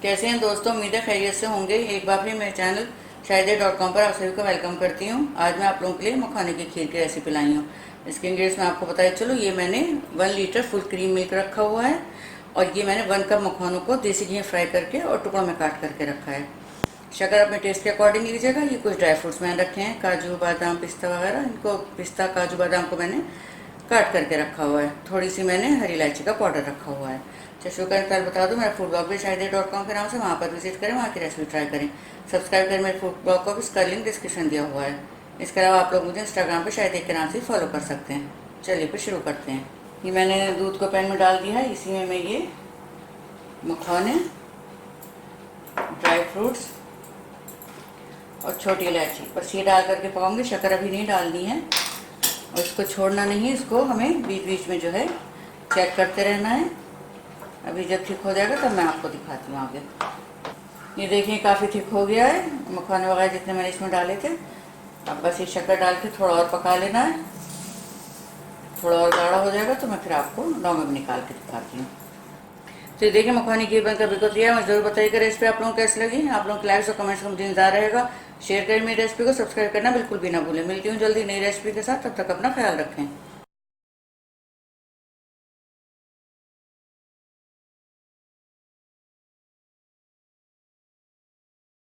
कैसे हैं दोस्तों, उम्मीद है खैरियत से होंगे। एक बार फिर मेरे चैनल शायद.com पर आप सभी को वेलकम करती हूँ। आज मैं आप लोगों के लिए मखाने की खीर की रेसिपी लाई हूँ। इसके इंग्रेडिएंट्स मैं आपको बताया चलो। ये मैंने 1 लीटर फुल क्रीम मिल्क रखा हुआ है और ये मैंने 1 कप मखानों को देसी घी में फ्राई करके और टुकड़ों में काट करके रखा है। शक्कर अपने टेस्ट के अकॉर्डिंग लीजिएगा। ये कुछ ड्राई फ्रूट्स मैंने रखे हैं, काजू बादाम पिस्ता वगैरह। इनको पिस्ता काजू बादाम को मैंने काट करके रखा हुआ है। थोड़ी सी मैंने हरी इलायची का पाउडर रखा हुआ है। शुरू करें कल बता दूं, मेरा फूड ब्लॉग भी शायद.com के नाम से, वहाँ पर विजिट करें, वहाँ की रेसिपी ट्राई करें। सब्सक्राइब करें मेरे फूड ब्लॉग को भी, इसका लिंक डिस्क्रिप्शन दिया हुआ है। इसके अलावा आप लोग मुझे इंस्टाग्राम पर शायद के नाम से फॉलो कर सकते हैं। चलिए फिर शुरू करते हैं। ये मैंने दूध को पैन में डाल दिया है। इसी में मैं ये मखाने, ड्राई फ्रूट्स और छोटी इलायची बस ये डाल करके पकाऊंगी। शक्कर अभी नहीं डालनी है और इसको छोड़ना नहीं है। इसको हमें बीच बीच में जो है चेक करते रहना है। अभी जब ठीक हो जाएगा तब मैं आपको दिखाती हूँ आगे। ये देखिए काफ़ी ठीक हो गया है। मखाने वगैरह जितने मैंने इसमें डाले थे, अब बस ये शक्कर डाल के थोड़ा और पका लेना है। थोड़ा और गाढ़ा हो जाएगा तो मैं फिर आपको लौंग में निकाल के दिखाती हूँ। तो ये देखिए मखाने की बनकर बिल्कुल तैयार है। मुझे जरूर बताइएगा रेसिपी आप लोगों को कैसी लगी। आप लोगों के लाइक्स और कमेंट्स का मुझे इंतजार रहेगा। शेयर करें मेरी रेसिपी को, सब्सक्राइब करना बिल्कुल भी ना भूलें। मिलती हूँ जल्दी नई रेसिपी के साथ, तब तक अपना ख्याल रखें।